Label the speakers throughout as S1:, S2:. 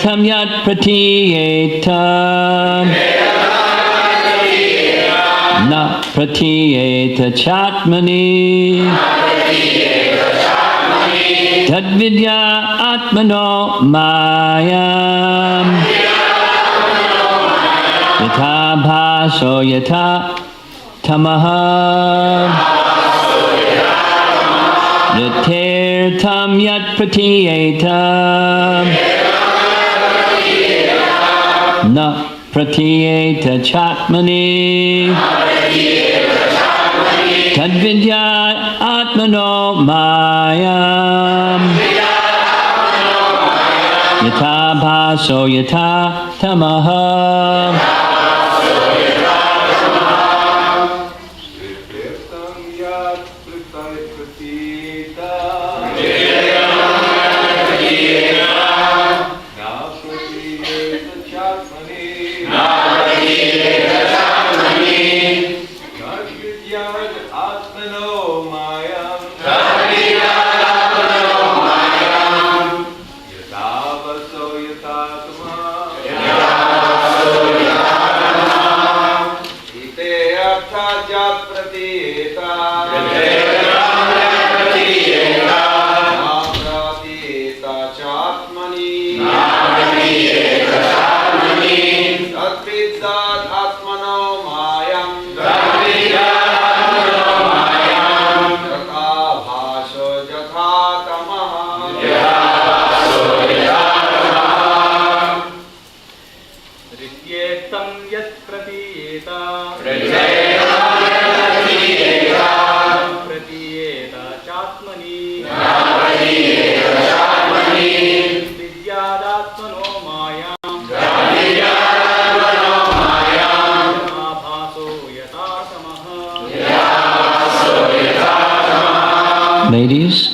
S1: tam yat pratiyeta na pratiyeta chatmani tadvidya atmano mayam yatha bhaso yatha tamaha Yatir tam yat pratiyeta na pratiyeta chatmani tadvidya atmano mayam yatha bhaso yatha tamaha Ladies,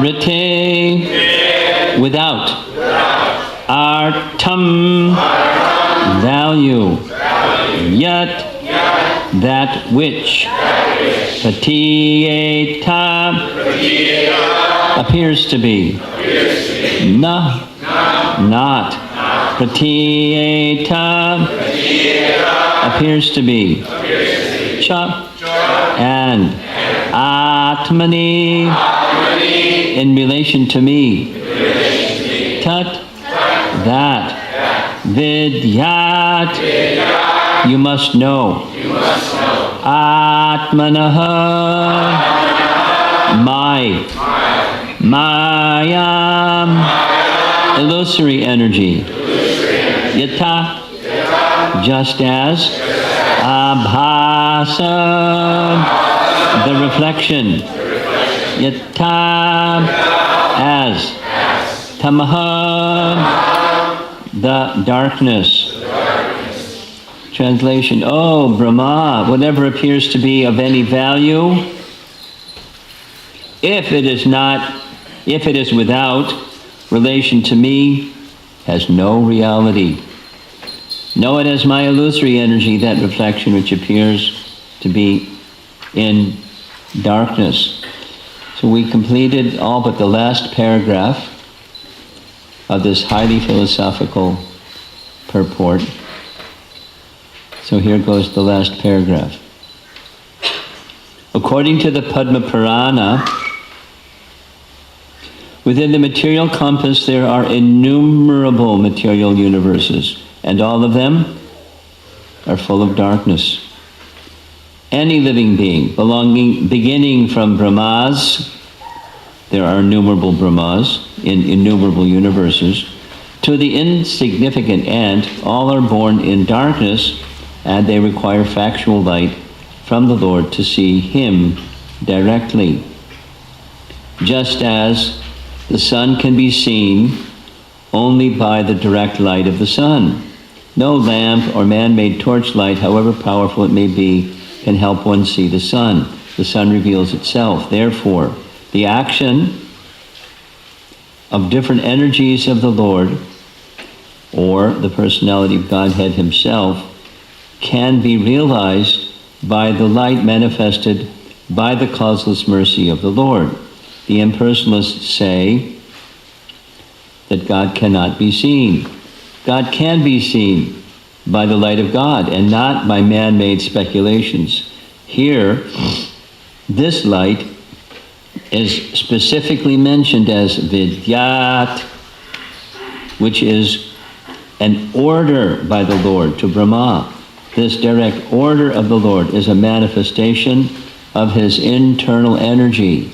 S1: rite, without, artam, value, yat, that which, pratiyeta, appears to be, na, not, pratiyeta, appears to be, cha, and, atmani, in relation to me, tat, that, vidyat, you must know, atmanaha, my, mayam, illusory energy, yata, just as, abhasa, the reflection, yata, as, tamaha, the darkness. Translation, oh Brahma, whatever appears to be of any value, if it is without relation to me, has no reality. Know it as my illusory energy, that reflection which appears to be in darkness. So we completed all but the last paragraph of this highly philosophical purport. So here goes the last paragraph. According to the Padma Purana, within the material compass there are innumerable material universes, and all of them are full of darkness. Any living being, beginning from Brahmas, there are innumerable Brahmas in innumerable universes, to the insignificant ant, all are born in darkness, and they require factual light from the Lord to see Him directly. Just as the sun can be seen only by the direct light of the sun. No lamp or man-made torchlight, however powerful it may be, can help one see the sun. The sun reveals itself. Therefore, the action of different energies of the Lord, or the personality of Godhead Himself, can be realized by the light manifested by the causeless mercy of the Lord. The impersonalists say that God cannot be seen. God can be seen by the light of God and not by man-made speculations. Here, this light is specifically mentioned as Vidyat, which is an order by the Lord to Brahma. This direct order of the Lord is a manifestation of His internal energy.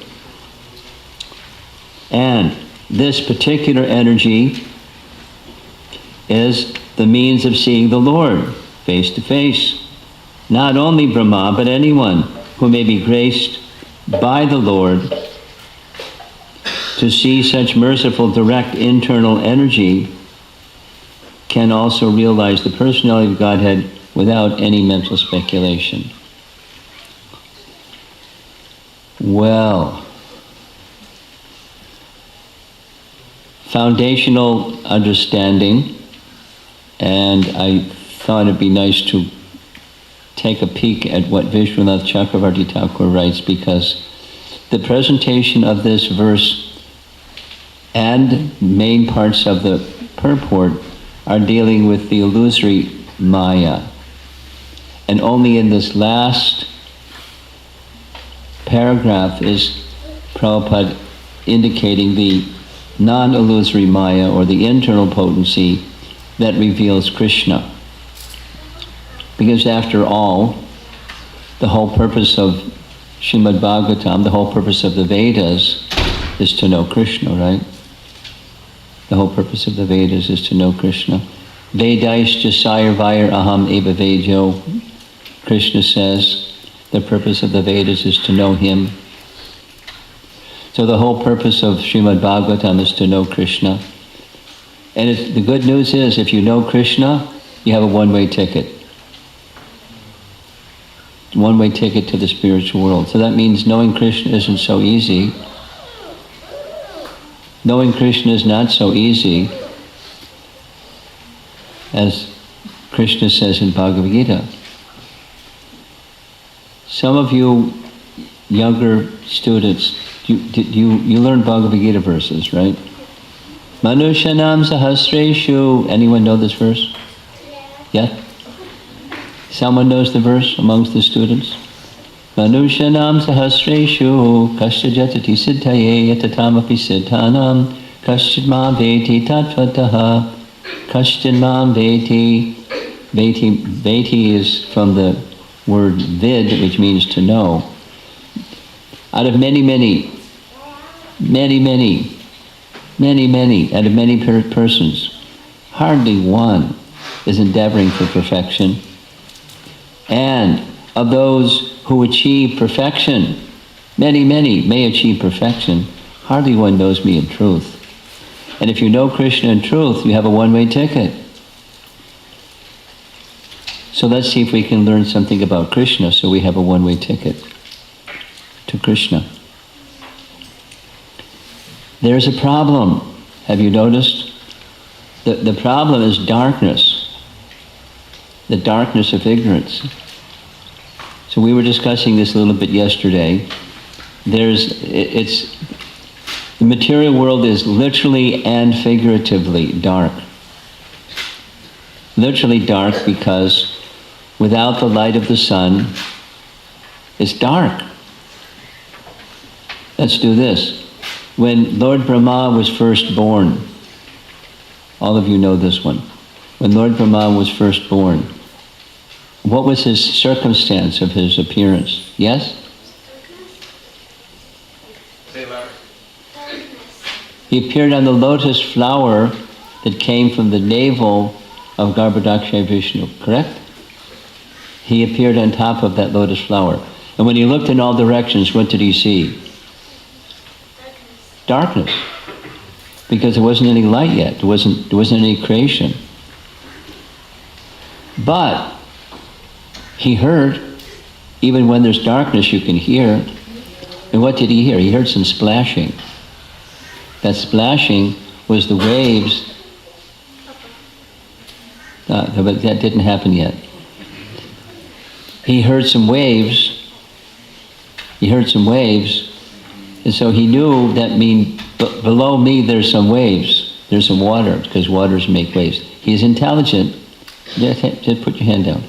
S1: And this particular energy is the means of seeing the Lord face to face. Not only Brahma, but anyone who may be graced by the Lord to see such merciful, direct internal energy can also realize the personality of Godhead without any mental speculation. Well, foundational understanding, and I thought it'd be nice to take a peek at what Vishwanath Chakravarti Thakur writes, because the presentation of this verse and main parts of the purport are dealing with the illusory Maya. And only in this last paragraph is Prabhupada indicating the non-illusory Maya, or the internal potency that reveals Krishna. Because after all, the whole purpose of Srimad Bhagavatam, the whole purpose of the Vedas is to know Krishna, right? The whole purpose of the Vedas is to know Krishna. Vedaischa sayarvair aham eva vejo. Krishna says the purpose of the Vedas is to know Him. So the whole purpose of Srimad Bhagavatam is to know Krishna. And the good news is, if you know Krishna, you have a one-way ticket. One-way ticket to the spiritual world. So that means knowing Krishna isn't so easy. Knowing Krishna is not so easy, as Krishna says in Bhagavad Gita. Some of you younger students, you learn Bhagavad Gita verses, right? Manushanam sahasreshu. Anyone know this verse? Yeah? Someone knows the verse amongst the students? Manushanam sahasreshu kasya jatati siddhaye yatatamapi siddhanam kasyid mam veti tattvataha kasyid mam veti. Veti is from the word vid, which means to know. Out of many, out of many persons, hardly one is endeavoring for perfection. And of those who achieve perfection, many may achieve perfection, hardly one knows me in truth. And if you know Krishna in truth, you have a one-way ticket. So let's see if we can learn something about Krishna so we have a one-way ticket to Krishna. There's a problem. Have you noticed? The problem is darkness. The darkness of ignorance. So we were discussing this a little bit yesterday. The material world is literally and figuratively dark. literally dark because without the light of the sun, it's dark. Let's do this. When Lord Brahma was first born, all of you know this one. When Lord Brahma was first born, what was his circumstance of his appearance? Yes? He appeared on the lotus flower that came from the navel of Garbhodakshay Vishnu, correct? He appeared on top of that lotus flower. And when he looked in all directions, what did he see? Darkness. Because there wasn't any light yet. There wasn't any creation. But he heard, even when there's darkness, you can hear. And what did he hear? He heard some splashing. That splashing was the waves. But that didn't happen yet. He heard some waves. And so he knew that below me there's some waves. There's some water, because waters make waves. He's intelligent. Just put your hand down.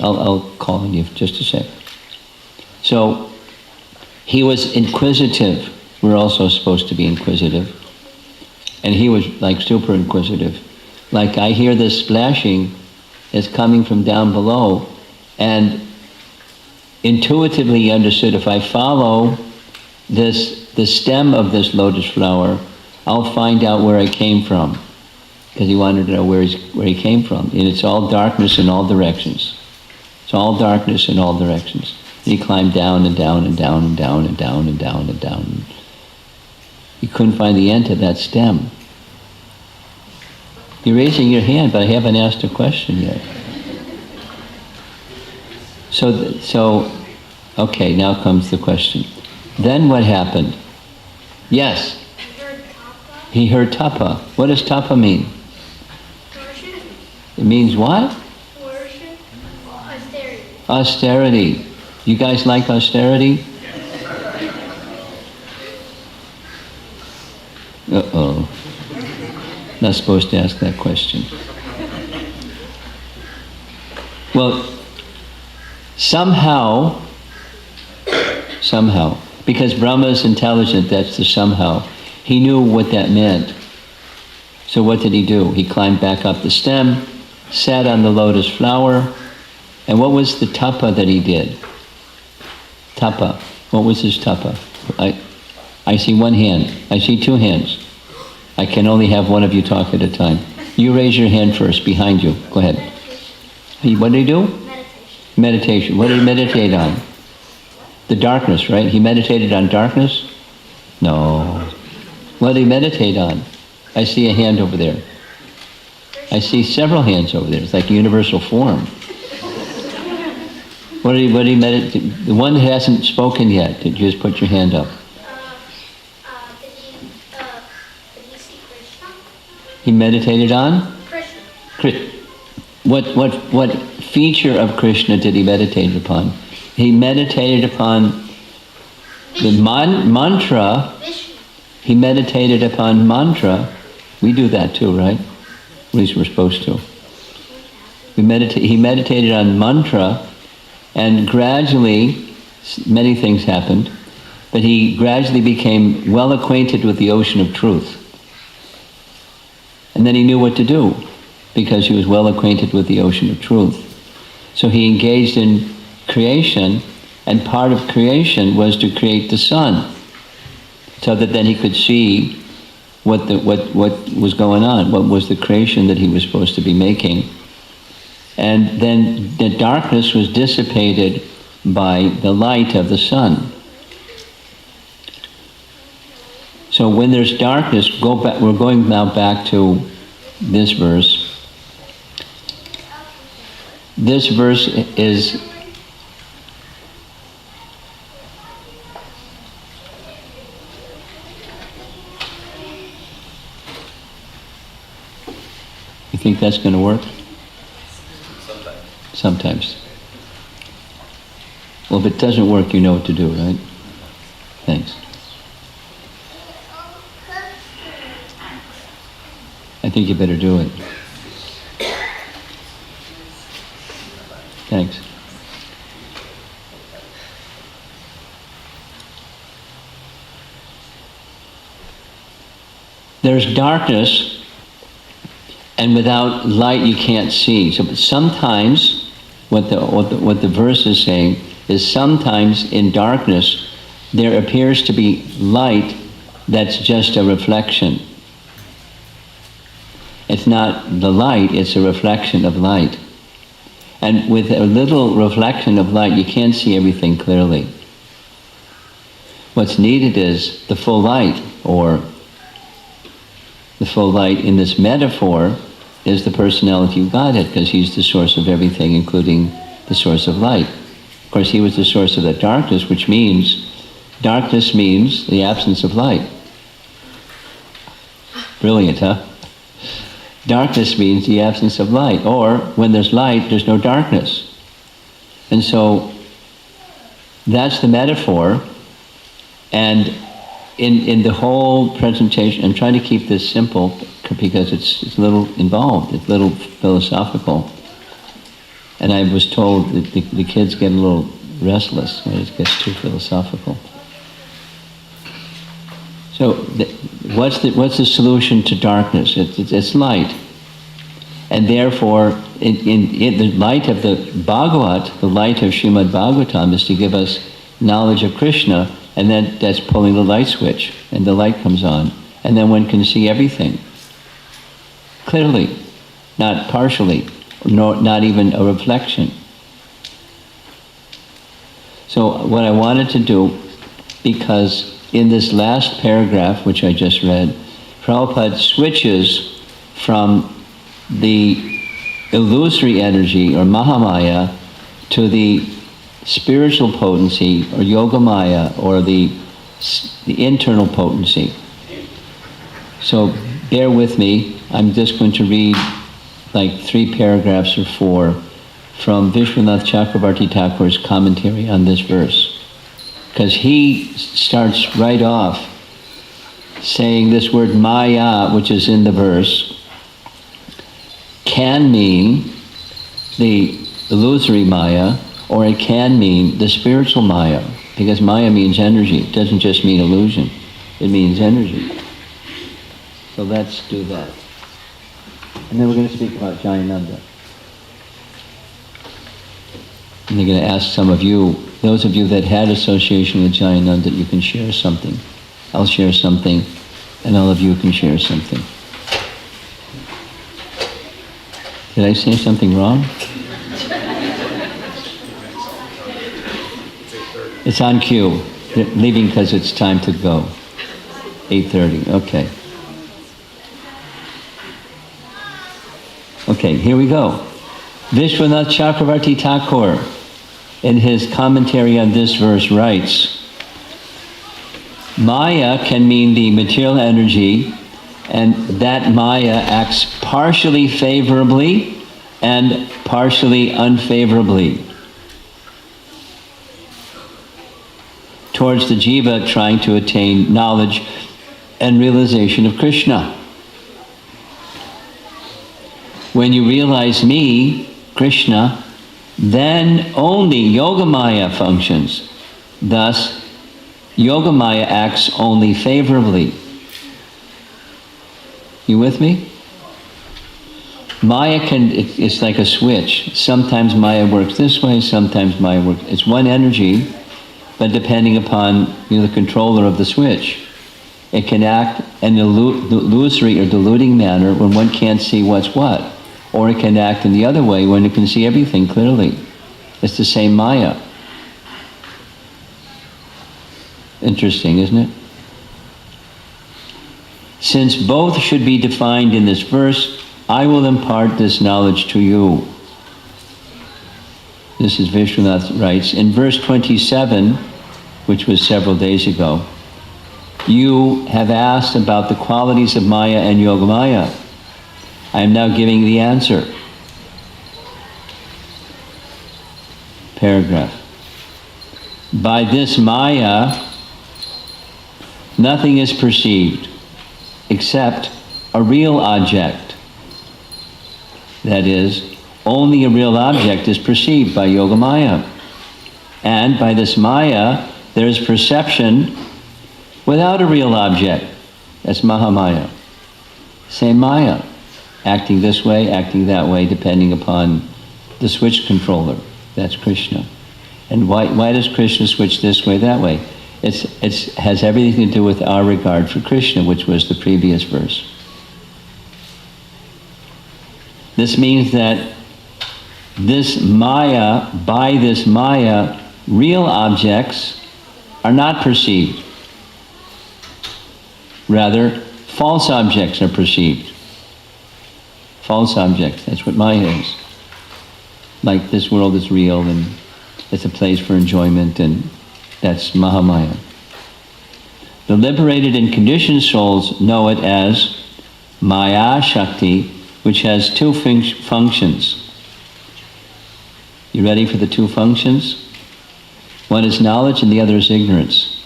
S1: I'll call on you just a sec. So he was inquisitive. We're also supposed to be inquisitive. And he was like super inquisitive. Like, I hear this splashing is coming from down below, and intuitively he understood, if I follow the stem of this lotus flower, I'll find out where I came from. Because he wanted to know where he came from. And it's all darkness in all directions. It's all darkness in all directions. And he climbed down and down and down and down and down and down and down. He couldn't find the end to that stem. You're raising your hand, but I haven't asked a question yet. So, okay, now comes the question. Then what happened? Yes. He heard tapa. What does tapa mean?
S2: Worship.
S1: It means what?
S2: Worship. Austerity.
S1: Austerity. You guys like austerity? Uh-oh. Not supposed to ask that question. Well, somehow, because Brahma is intelligent, that's the somehow. He knew what that meant. So what did he do? He climbed back up the stem, sat on the lotus flower, and what was the tapa that he did? Tapa. What was his tapa? I see one hand. I see two hands. I can only have one of you talk at a time. You raise your hand first, behind you. Go ahead. What did he do? Meditation. What did he meditate on? The darkness, right? He meditated on darkness? No. What did he meditate on? I see a hand over there. I see several hands over there. It's like a universal form. What did he meditate? The one that hasn't spoken yet, did you just put your hand up?
S2: Did he see Krishna?
S1: He meditated on?
S2: Krishna.
S1: What feature of Krishna did he meditate upon? He meditated upon the mantra.
S2: Vishnu.
S1: He meditated upon mantra. We do that too, right? At least we're supposed to. He meditated on mantra, and gradually, many things happened, but he gradually became well acquainted with the ocean of truth. And then he knew what to do, because he was well acquainted with the ocean of truth. So he engaged in creation, and part of creation was to create the sun, so that then he could see what was going on, what was the creation that he was supposed to be making. And then the darkness was dissipated by the light of the sun. So when there's darkness, go back. We're going now back to this verse. This verse is you think that's going to work? Sometimes. Well, if it doesn't work, you know what to do, right? Thanks. I think you better do it. Thanks. There's darkness, and without light you can't see. So sometimes, what the verse is saying is sometimes in darkness there appears to be light that's just a reflection. It's not the light, it's a reflection of light. And with a little reflection of light, you can't see everything clearly. What's needed is the full light, or the full light in this metaphor is the personality of Godhead, because he's the source of everything, including the source of light. Of course, he was the source of that darkness, which means darkness means the absence of light. Brilliant, huh? Darkness means the absence of light, or when there's light, there's no darkness. And so that's the metaphor. And in the whole presentation, I'm trying to keep this simple because it's a little involved, it's a little philosophical. And I was told that the kids get a little restless when it gets too philosophical. So what's the solution to darkness? It's light. And therefore, in the light of the Bhagavat, the light of Srimad Bhagavatam is to give us knowledge of Krishna, and then that's pulling the light switch, and the light comes on. And then one can see everything clearly, not partially, not even a reflection. So what I wanted to do, because in this last paragraph, which I just read, Prabhupada switches from the illusory energy, or Mahamaya, to the spiritual potency, or Yogamaya, or the internal potency. So bear with me. I'm just going to read like 3 paragraphs or 4 from Vishwanath Chakravarti Thakur's commentary on this verse. Because he starts right off saying this word Maya, which is in the verse, can mean the illusory Maya, or it can mean the spiritual Maya, because Maya means energy. It doesn't just mean illusion. It means energy. So let's do that. And then we're going to speak about Jayananda. And they're going to ask some of you, those of you that had association with Jayananda, you can share something. I'll share something, and all of you can share something. Did I say something wrong? It's on cue. Leaving because it's time to go. 8:30, okay. Okay, here we go. Vishwanath Chakravarti Thakur, in his commentary on this verse, writes, Maya can mean the material energy, and that Maya acts partially favorably and partially unfavorably towards the jiva trying to attain knowledge and realization of Krishna. When you realize me, Krishna, then only Yogamaya functions. Thus, Yogamaya acts only favorably. You with me? Maya it's like a switch. Sometimes Maya works this way, sometimes Maya works. It's one energy, but depending upon the controller of the switch. It can act in an illusory or deluding manner when one can't see what's what. Or it can act in the other way when it can see everything clearly. It's the same Maya. Interesting, isn't it? Since both should be defined in this verse, I will impart this knowledge to you. This is Vishwanath writes, in verse 27, which was several days ago, you have asked about the qualities of Maya and Yogamaya. I am now giving the answer. Paragraph. By this Maya, nothing is perceived except a real object. That is, only a real object is perceived by Yogamaya. And by this Maya, there is perception without a real object. That's Mahamaya. Same Maya, acting this way, acting that way, depending upon the switch controller. That's Krishna. And why does Krishna switch this way, that way? It has everything to do with our regard for Krishna, which was the previous verse. This means that this Maya, by this Maya, real objects are not perceived. Rather, false objects are perceived. False objects, that's what Maya is. Like this world is real and it's a place for enjoyment, and that's Mahamaya. The liberated and conditioned souls know it as Maya Shakti, which has two functions. You ready for the two functions? One is knowledge and the other is ignorance.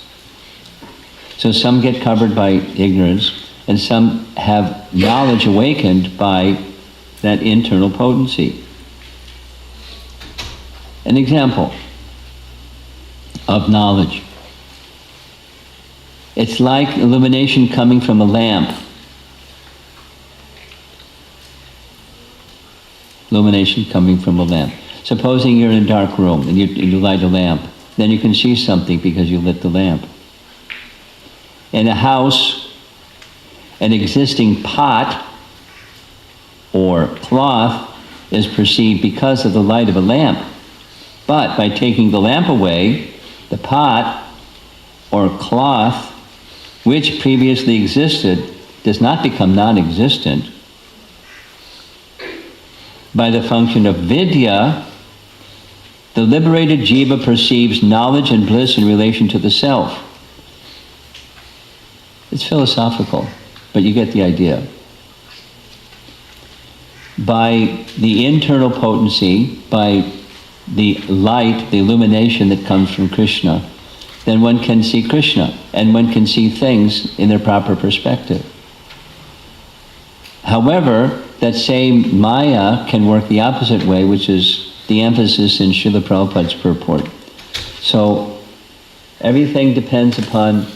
S1: So some get covered by ignorance, and some have knowledge awakened by that internal potency. An example of knowledge. It's like illumination coming from a lamp. Illumination coming from a lamp. Supposing you're in a dark room and you light a lamp, then you can see something because you lit the lamp. In a house, an existing pot or cloth is perceived because of the light of a lamp. But by taking the lamp away, the pot or cloth, which previously existed, does not become non-existent. By the function of vidya, the liberated jiva perceives knowledge and bliss in relation to the self. It's philosophical, but you get the idea. By the internal potency, by the light, the illumination that comes from Krishna, then one can see Krishna, and one can see things in their proper perspective. However, that same Maya can work the opposite way, which is the emphasis in Srila Prabhupada's purport. So everything depends upon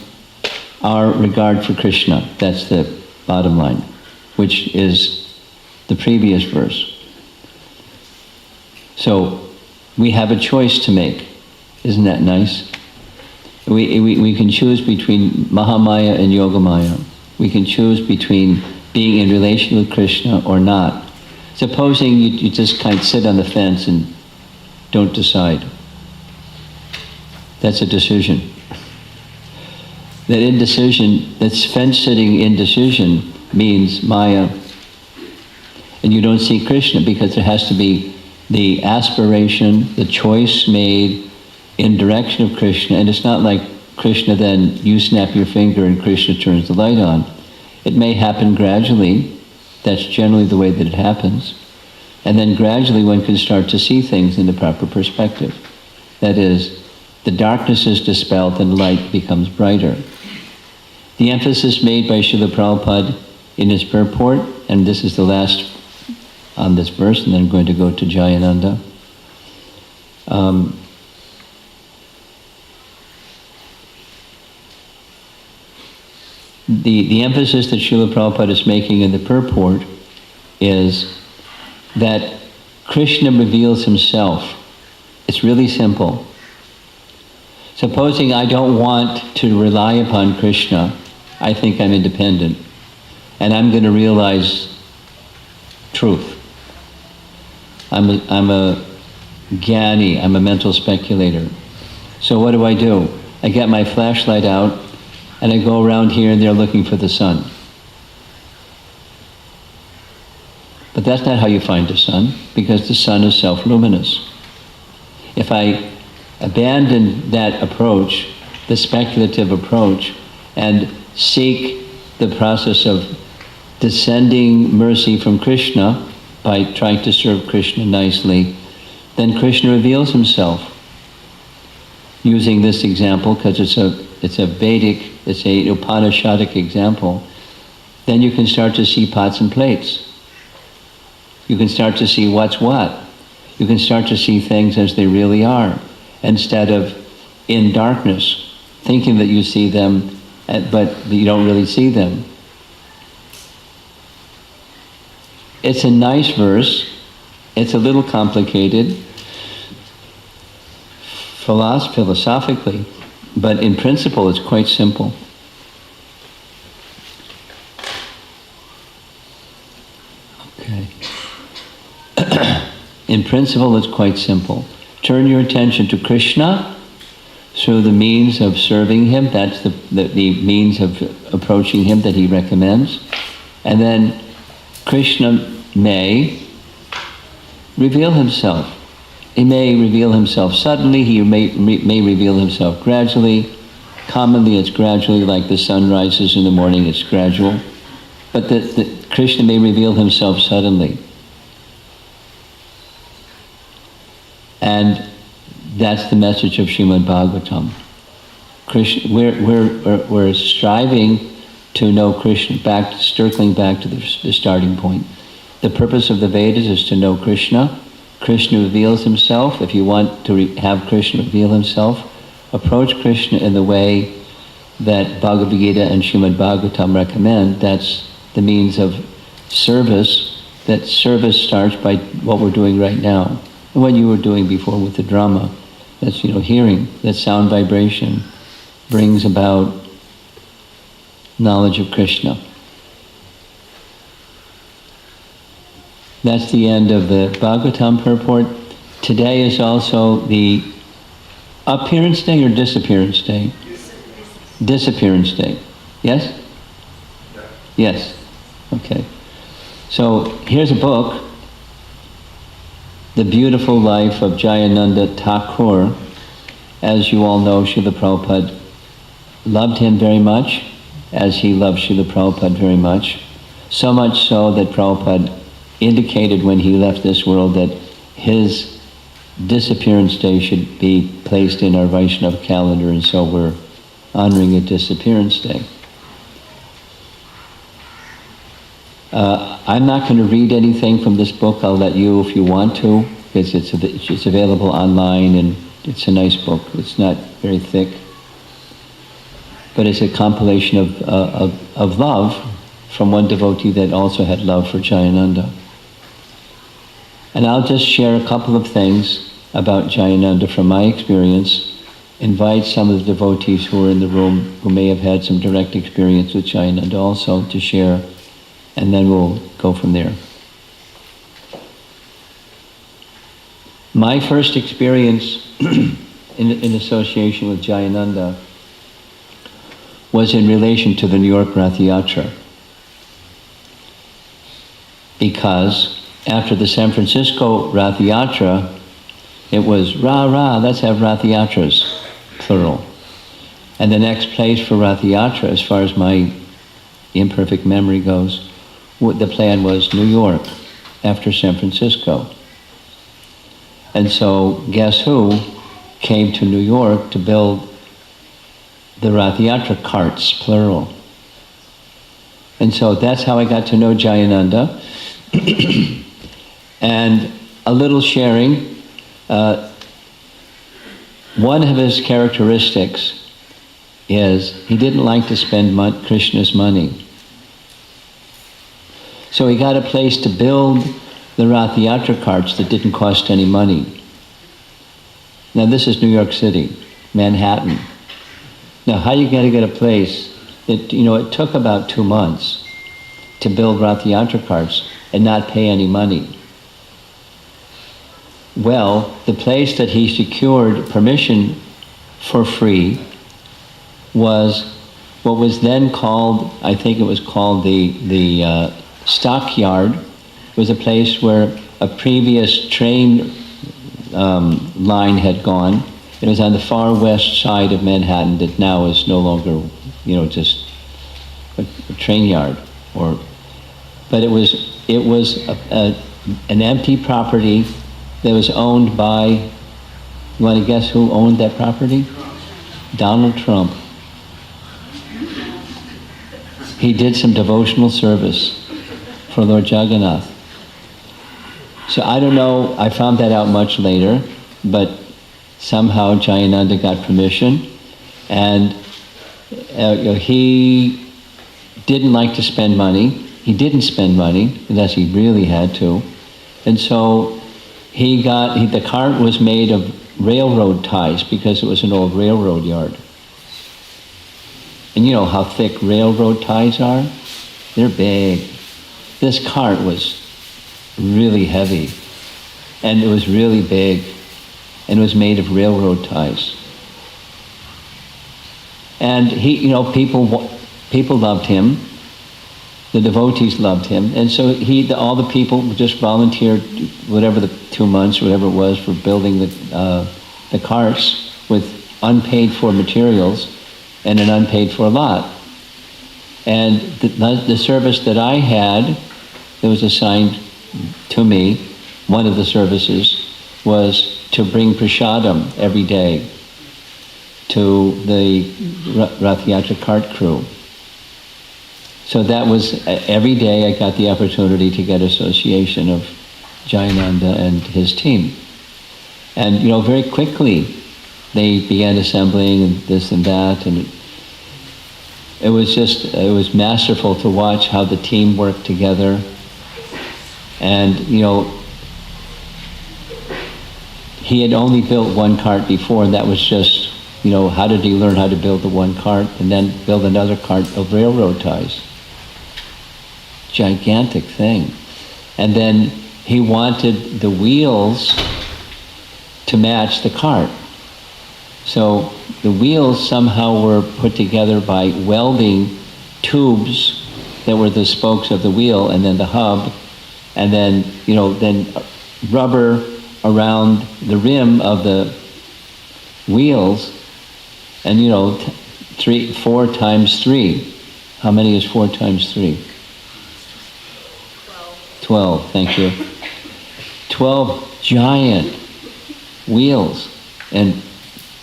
S1: our regard for Krishna. That's the bottom line, which is the previous verse. So we have a choice to make. Isn't that nice? We can choose between Mahamaya and Yogamaya. We can choose between being in relation with Krishna or not. Supposing you just kind of sit on the fence and don't decide. That's a decision. That indecision, that's fence-sitting indecision means Maya. And you don't see Krishna because there has to be the aspiration, the choice made in direction of Krishna. And it's not like Krishna, then you snap your finger and Krishna turns the light on. It may happen gradually. That's generally the way that it happens. And then gradually one can start to see things in the proper perspective. That is, the darkness is dispelled and light becomes brighter. The emphasis made by Srila Prabhupada in his purport, and this is the last on this verse, and then I'm going to go to Jayananda. The emphasis that Srila Prabhupada is making in the purport is that Krishna reveals himself. It's really simple. Supposing I don't want to rely upon Krishna, I think I'm independent, and I'm going to realize truth. I'm a jnani, I'm a mental speculator. So what do? I get my flashlight out, and I go around here and there looking for the sun. But that's not how you find the sun, because the sun is self-luminous. If I abandon that approach, the speculative approach, and seek the process of descending mercy from Krishna by trying to serve Krishna nicely, then Krishna reveals himself. Using this example, because it's a Vedic, it's a Upanishadic example, then you can start to see pots and plates. You can start to see what's what. You can start to see things as they really are, instead of in darkness, thinking that you see them, but you don't really see them. It's a nice verse. It's a little complicated philosophically, but in principle it's quite simple. Okay. In principle it's quite simple. Turn your attention to Krishna through the means of serving him. That's the means of approaching him that he recommends. And then Krishna may reveal himself. He may reveal himself suddenly, he may reveal himself gradually. Commonly it's gradually, like the sun rises in the morning, it's gradual. But Krishna may reveal himself suddenly. And that's the message of Srimad Bhagavatam. Krishna, we're striving to know Krishna, circling back to the starting point. The purpose of the Vedas is to know Krishna. Krishna reveals himself. If you want to have Krishna reveal himself, approach Krishna in the way that Bhagavad Gita and Srimad Bhagavatam recommend. That's the means of service. That service starts by what we're doing right now, and what you were doing before with the drama. That's, hearing. That sound vibration brings about knowledge of Krishna. That's the end of the Bhagavatam purport. Today is also the appearance day or disappearance day? Disappearance day. Yes? Yes. Okay. So here's a book, The Beautiful Life of Jayananda Thakur. As you all know, Srila Prabhupada loved him very much, as he loved Srila Prabhupada very much. So much so that Prabhupada indicated when he left this world that his disappearance day should be placed in our Vaishnava calendar, and so we're honoring a disappearance day. I'm not going to read anything from this book. I'll let you if you want to, because it's available online, and it's a nice book. It's not very thick, but it's a compilation of love from one devotee that also had love for Jayananda. And I'll just share a couple of things about Jayananda from my experience, invite some of the devotees who are in the room who may have had some direct experience with Jayananda also to share, and then we'll go from there. My first experience in association with Jayananda was in relation to the New York Rath Yatra. Because after the San Francisco Rath Yatra, it was rah, let's have Rath Yatras, plural. And the next place for Rath Yatra, as far as my imperfect memory goes, the plan was New York after San Francisco. And so guess who came to New York to build the Rath Yatra carts, plural. And so that's how I got to know Jayananda. And a little sharing, one of his characteristics is he didn't like to spend Krishna's money. So he got a place to build the Rath Yatra carts that didn't cost any money. Now this is New York City, Manhattan. Now how you gotta get a place that, it took about 2 months to build Rath Yatra carts and not pay any money. Well, the place that he secured permission for free was what was then called, I think it was called the stockyard. It was a place where a previous train line had gone. It was on the far west side of Manhattan that now is no longer, just a train yard. But it was an empty property that was owned by, you want to guess who owned that property? Donald Trump. He did some devotional service for Lord Jagannath. So I don't know, I found that out much later, but somehow Jayananda got permission, and he didn't like to spend money. He didn't spend money unless he really had to. And so the cart was made of railroad ties because it was an old railroad yard. And you know how thick railroad ties are? They're big. This cart was really heavy, and it was really big, and it was made of railroad ties. And people loved him. The devotees loved him, and so all the people just volunteered, whatever the 2 months, whatever it was, for building the carts with unpaid for materials and an unpaid for lot. And the service that I had, that was assigned to me, one of the services was to bring prasadam every day to the Rath Yatra cart crew. So that was, every day I got the opportunity to get association of Jayananda and his team. And very quickly they began assembling and this and that, and it was masterful to watch how the team worked together. And he had only built one cart before, and that was just, how did he learn how to build the one cart and then build another cart of railroad ties? Gigantic thing. And then he wanted the wheels to match the cart. So the wheels somehow were put together by welding tubes that were the spokes of the wheel, and then the hub, and then then rubber around the rim of the wheels, and 4 times 3. How many is 4 times 3? 12, thank you. 12 giant wheels and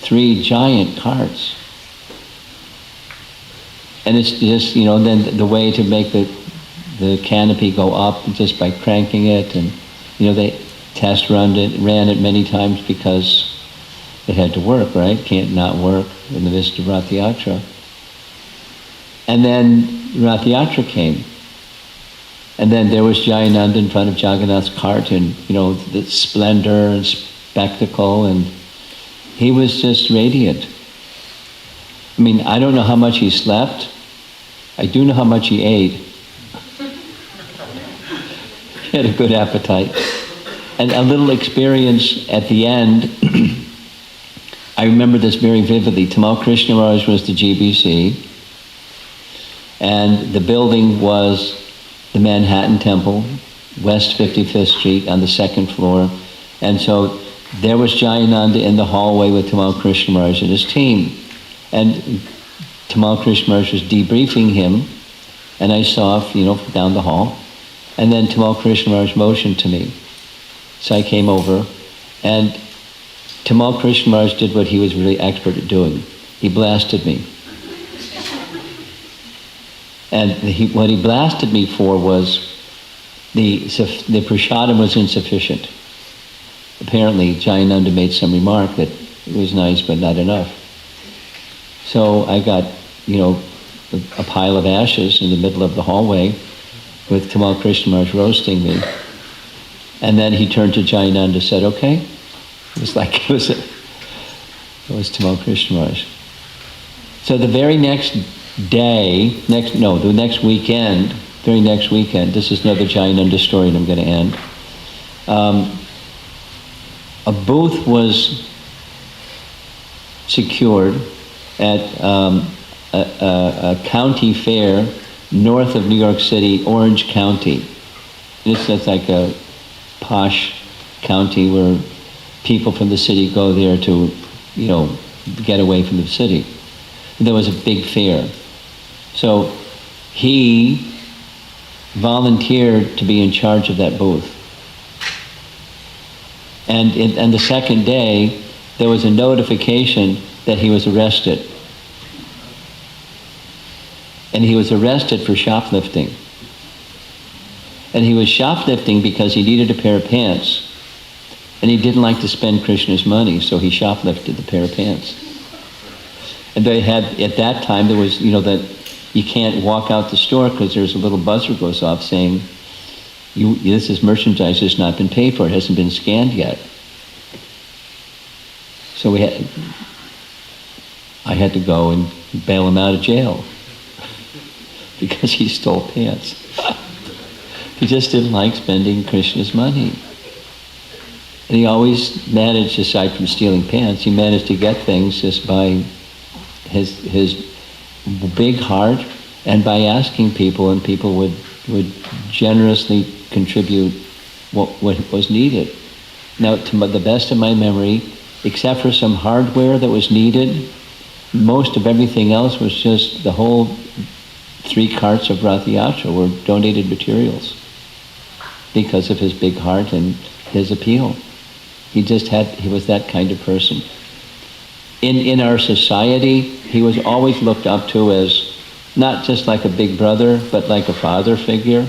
S1: 3 giant carts. And it's just, then the way to make the canopy go up just by cranking it, and they ran it many times because it had to work, right? Can't not work in the midst of Rath Yatra. And then Rath Yatra came. And then there was Jayananda in front of Jagannath's cart, and the splendor and spectacle, and he was just radiant. I mean, I don't know how much he slept. I do know how much he ate. He had a good appetite. And a little experience at the end, I remember this very vividly. Tamal Krishna Maharaj was the GBC, and the building was the Manhattan Temple, West 55th Street on the 2nd floor. And so there was Jayananda in the hallway with Tamal Krishna Maharaj and his team. And Tamal Krishna Maharaj was debriefing him, and I saw, down the hall. And then Tamal Krishna Maharaj motioned to me. So I came over, and Tamal Krishna Maharaj did what he was really expert at doing. He blasted me. And what he blasted me for was the prasadam was insufficient. Apparently, Jayananda made some remark that it was nice but not enough. So I got, a pile of ashes in the middle of the hallway with Tamal Krishna Maharaj roasting me. And then he turned to Jayananda and said, okay. It was like, it was Tamal Krishna Maharaj. So the very next day, the next weekend, very next weekend, this is another Jayananda story and I'm going to end. A booth was secured at a county fair north of New York City, Orange County. This is like a posh county where people from the city go there to, get away from the city. And there was a big fair. So he volunteered to be in charge of that booth. And the second day, there was a notification that he was arrested. And he was arrested for shoplifting. And he was shoplifting because he needed a pair of pants. And he didn't like to spend Krishna's money, so he shoplifted the pair of pants. And they had, at that time, there was, that you can't walk out the store because there's a little buzzer goes off saying, this is merchandise that's not been paid for, it hasn't been scanned yet. So I had to go and bail him out of jail because he stole pants. He just didn't like spending Krishna's money. And he always managed, aside from stealing pants, he managed to get things just by his big heart and by asking people, and people would generously contribute what was needed. Now, to the best of my memory, except for some hardware that was needed, most of everything else was just the whole 3 carts of Rath Yatra were donated materials because of his big heart and his appeal. He was that kind of person. In our society, he was always looked up to as not just like a big brother, but like a father figure.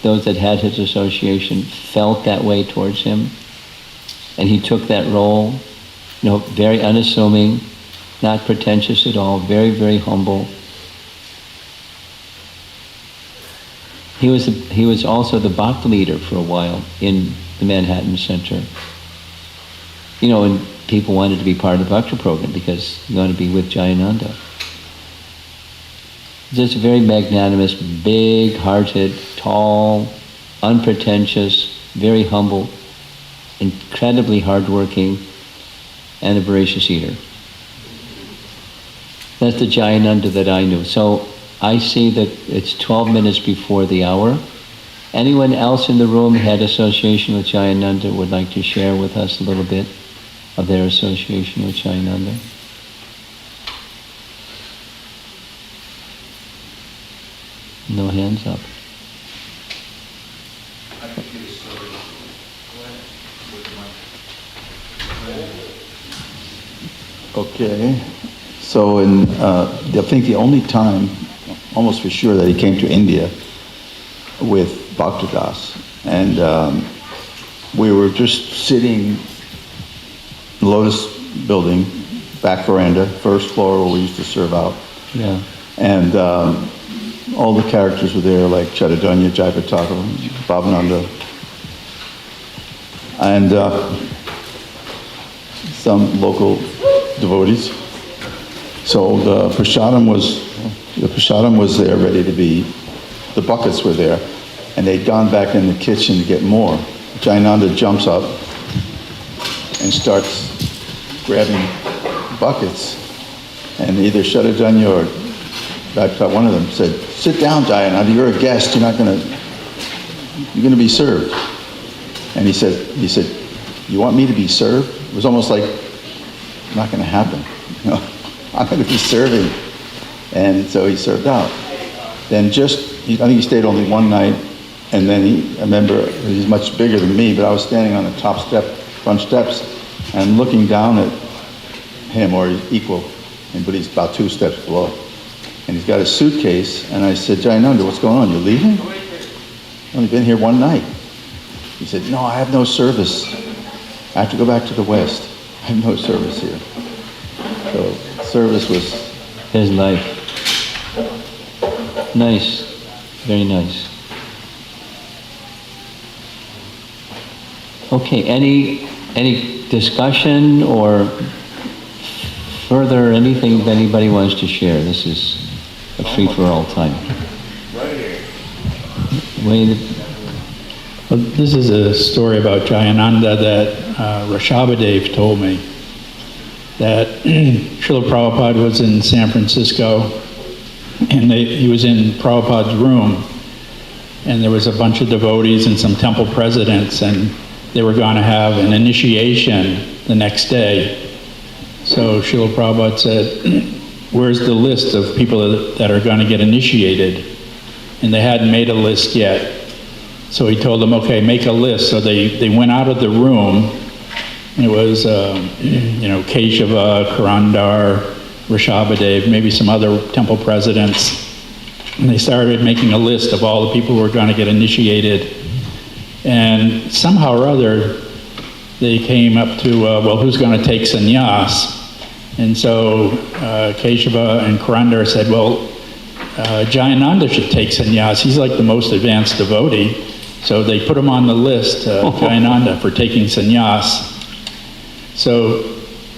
S1: Those that had his association felt that way towards him. And he took that role, very unassuming, not pretentious at all, very, very humble. He was also the Bhakti leader for a while in the Manhattan Center. And people wanted to be part of the Bhakti program because you want to be with Jayananda. Just very magnanimous, big-hearted, tall, unpretentious, very humble, incredibly hardworking, and a voracious eater. That's the Jayananda that I knew. So I see that it's 12 minutes before the hour. Anyone else in the room had association with Jayananda would like to share with us a little bit of their association with Jayananda? No hands up.
S3: Okay, so I think the only time, almost for sure, that he came to India with Bhaktidas, and we were just sitting in the Lotus building, back veranda, first floor where we used to serve out.
S1: Yeah.
S3: And all the characters were there, like Chaitanya, Jayapataka, Bhavananda, and some local devotees. So the prasadam was there, ready to be. The buckets were there, and they'd gone back in the kitchen to get more. Jayananda jumps up and starts grabbing buckets, and either Chaitanya or one of them said, "Sit down, Jayananda, you're a guest, you're gonna be served." And he said, "You want me to be served?" It was almost like, not gonna happen. I'm gonna be serving. And so he served out. Then I think he stayed only one night, and then I remember, he's much bigger than me, but I was standing on the front steps, and looking down at him, or his equal, but he's about 2 steps below. And he's got a suitcase, and I said, "Jayananda, what's going on? You're leaving? I've only been here one night." He said, "No, I have no service. I have to go back to the West. I have no service here." So service was
S1: his life. Nice, very nice. Okay, any discussion or further anything that anybody wants to share? This is a free-for-all time. Wait.
S4: Well, this is a story about Jayananda that Rishabhadev told me. That Srila Prabhupada was in San Francisco, and he was in Prabhupada's room, and there was a bunch of devotees and some temple presidents, and they were going to have an initiation the next day. So Srila Prabhupada said, "Where's the list of people that are going to get initiated?" And they hadn't made a list yet. So he told them, "Okay, make a list." So they went out of the room. It was, Keshava, Karandar, Rishabhadev, maybe some other temple presidents. and they started making a list of all the people who were going to get initiated. And somehow or other, they came up to, well, who's going to take sannyas? And so Keshava and Karandar said, well, Jayananda should take sannyas. He's like the most advanced devotee. So they put him on the list, Jayananda, for taking sannyas. So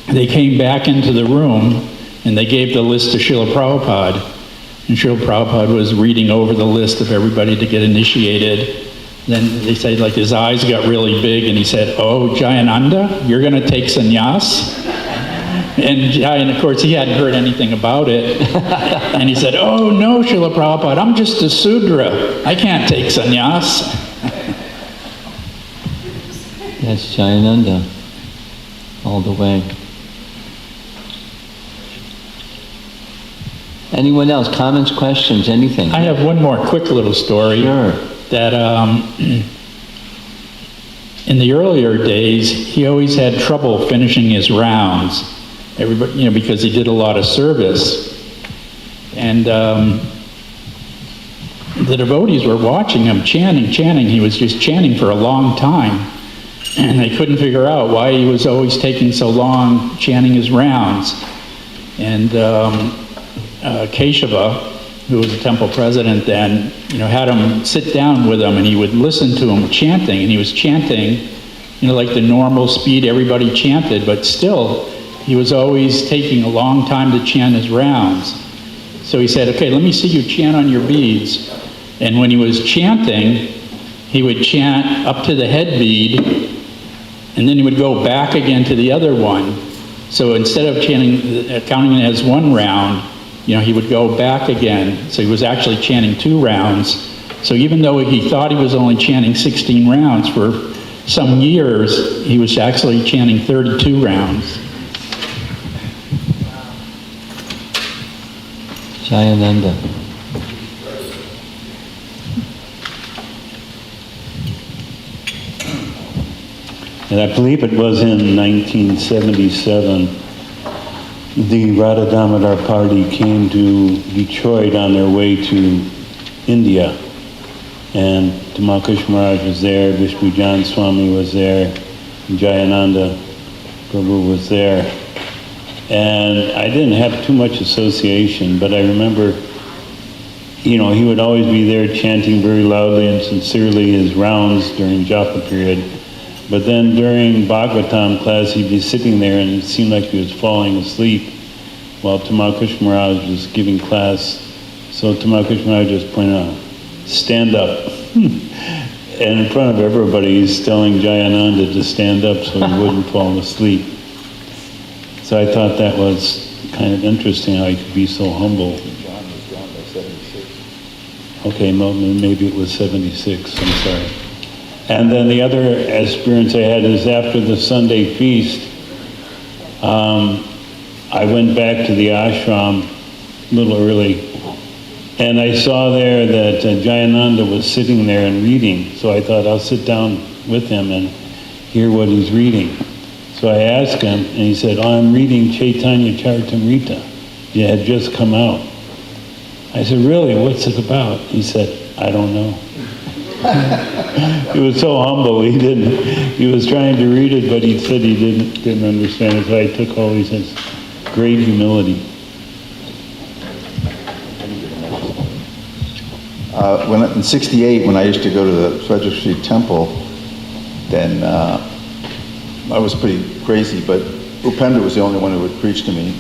S4: they came back into the room and they gave the list to Srila Prabhupada. And Srila Prabhupada was reading over the list of everybody to get initiated. Then they said, like, his eyes got really big and he said, oh, Jayananda, you're going to take sannyas? And of course, he hadn't heard anything about it. And he said, oh, no, Srila Prabhupada, I'm just a Sudra. I can't take sannyas.
S1: That's Jayananda, all the way. Anyone else? Comments, questions, anything?
S4: I have one more quick little story.
S1: Sure.
S4: That in the earlier days, he always had trouble finishing his rounds. Everybody, because he did a lot of service. And the devotees were watching him chanting. He was just chanting for a long time. And they couldn't figure out why he was always taking so long chanting his rounds. And Keshava, who was the temple president then, had him sit down with him and he would listen to him chanting. And he was chanting, like the normal speed everybody chanted, but still, he was always taking a long time to chant his rounds. So he said, okay, let me see you chant on your beads. And when he was chanting, he would chant up to the head bead, and then he would go back again to the other one. So instead of chanting, counting it as one round, he would go back again. So he was actually chanting 2 rounds. So even though he thought he was only chanting 16 rounds, for some years, he was actually chanting 32 rounds.
S1: Jayananda.
S5: And I believe it was in 1977, the Radha Damodar party came to Detroit on their way to India. And Tamal Maharaj was there, Vishnu Jan Swami was there, Jayananda Prabhu was there. And I didn't have too much association, but I remember, he would always be there chanting very loudly and sincerely his rounds during japa period. But then during Bhagavatam class, he'd be sitting there and it seemed like he was falling asleep while Tamal Maharaj was giving class. So Tamal Maharaj just pointed out, stand up. And in front of everybody, he's telling Jayananda to stand up so he wouldn't fall asleep. So I thought that was kind of interesting how he could be so humble.
S3: John was gone by 76.
S5: Okay, maybe it was 76, I'm sorry. And then the other experience I had is after the Sunday feast, I went back to the ashram a little early, and I saw there that Jayananda was sitting there and reading, so I thought I'll sit down with him and hear what he's reading. So I asked him, and he said, I'm reading Chaitanya Charitamrita. It had just come out. I said, really, what's it about? He said, I don't know. He was so humble, he was trying to read it, but he said he didn't understand it, so I took all his great humility.
S3: In '68, when I used to go to the Frederick Street Temple, then I was pretty crazy, but Upendra was the only one who would preach to me.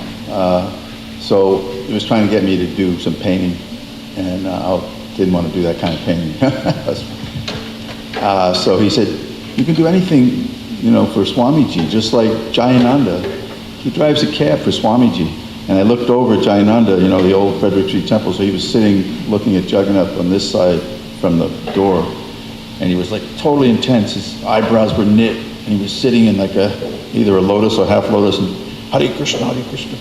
S3: So he was trying to get me to do some painting, and I didn't want to do that kind of painting. So he said, you can do anything, for Swamiji, just like Jayananda. He drives a cab for Swamiji. And I looked over at Jayananda, the old Frederick Street Temple, so he was sitting looking at Jagannath on this side from the door. And he was like totally intense. His eyebrows were knit, and he was sitting in like either a lotus or half lotus, and Hare Krishna, Hare Krishna.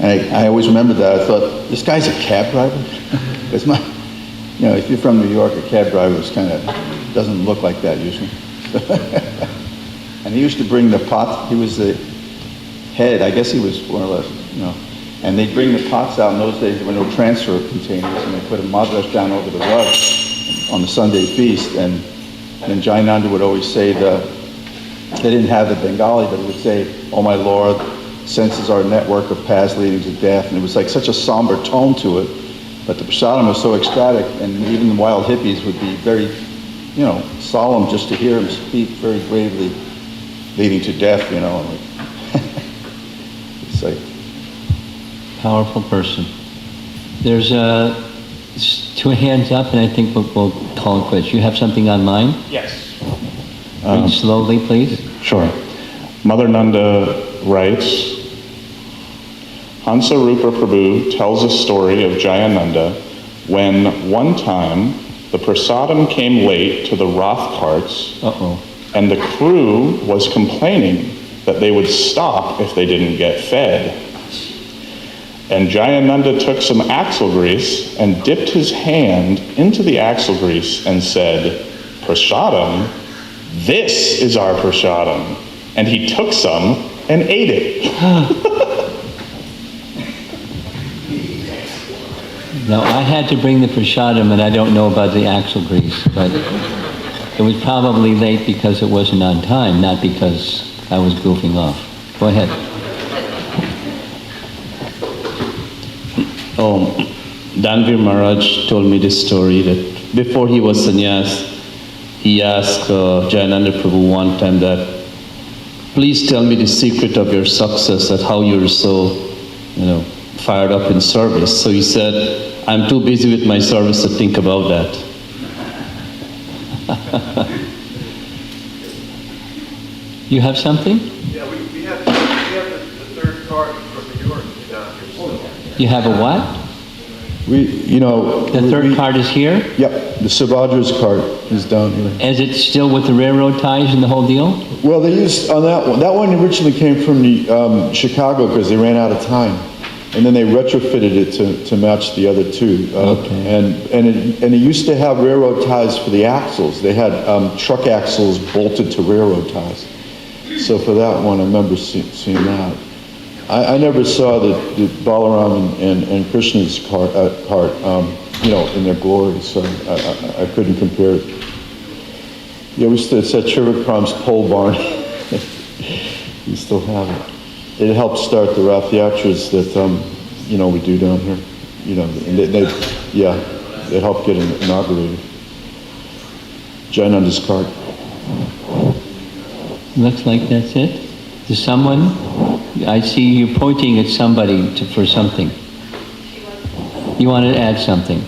S3: And I always remembered that. I thought, this guy's a cab driver? It's not, if you're from New York, a cab driver doesn't look like that usually. And he used to bring the pot. He was the head. I guess he was more or less, And they'd bring the pots out. In those days, there were no transfer containers, and they put a madrash down over the rug on the Sunday feast. And then Jayananda would always say they didn't have the Bengali, but it would say, "Oh my Lord, senses are a network of paths leading to death." And it was like such a somber tone to it. But the prasadam was so ecstatic, and even the wild hippies would be very, solemn just to hear him speak very gravely, leading to death, like, it's like,
S1: Powerful person. There's two hands up, and I think we'll call it quits. You have something online?
S6: Yes.
S1: Read slowly, please.
S6: Sure. Mother Nanda writes, Hansa Rupa Prabhu tells a story of Jayananda when one time the prasadam came late to the Rath carts and the crew was complaining that they would stop if they didn't get fed. And Jayananda took some axle grease and dipped his hand into the axle grease and said, "Prasadam, this is our prasadam." And he took some and ate it.
S1: Now, I had to bring the prasadam, and I don't know about the axle grease, but it was probably late because it wasn't on time, not because I was goofing off. Go ahead.
S7: Danvir Maharaj told me this story that before he was sannyas, he asked Jayananda Prabhu one time that, "Please tell me the secret of your success, that how you're so, fired up in service." So he said, "I'm too busy with my service to think about that."
S1: You have something?
S8: Yeah, we have the third card from New York down here.
S1: You have a what? The third card is here?
S3: Yep, the Subhadra's cart is down here.
S1: Is it still with the railroad ties and the whole deal?
S3: Well, they used, on that one originally came from Chicago because they ran out of time. And then they retrofitted it to match the other two.
S1: Okay.
S3: And it used to have railroad ties for the axles. They had truck axles bolted to railroad ties. So for that one, I remember seeing that. I never saw the Balaram and Krishna's cart, in their glory, so I couldn't compare it. Yeah, it's at Trivakram's pole barn. We still have it. It helped start the Rath Yatras that, we do down here. And they helped get it inaugurated. Jayananda's cart.
S1: Looks like that's it. Does someone, I see you pointing at somebody for something. You want to add something?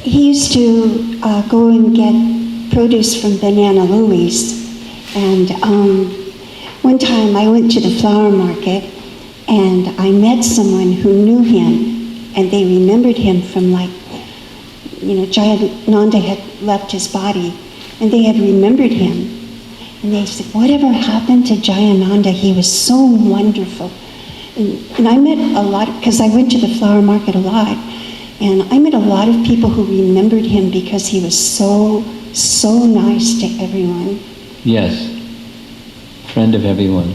S9: He used to go and get produce from Banana Louie's, and one time I went to the flower market and I met someone who knew him, and they remembered him from Jayananda had left his body, and they had remembered him. And they said, "Whatever happened to Jayananda? He was so wonderful." And I met a lot, because I went to the flower market a lot, and I met a lot of people who remembered him because he was so nice to everyone.
S1: Yes. Friend of everyone.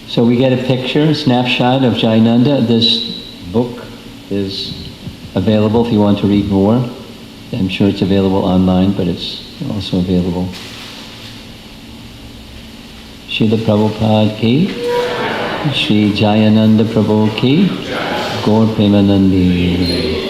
S1: So we get a picture, a snapshot of Jayananda. This book is available if you want to read more. I'm sure it's available online, but it's also available. Srila Prabhupada ki, Sri Jayananda Prabhu ki, Gaur Premanandi.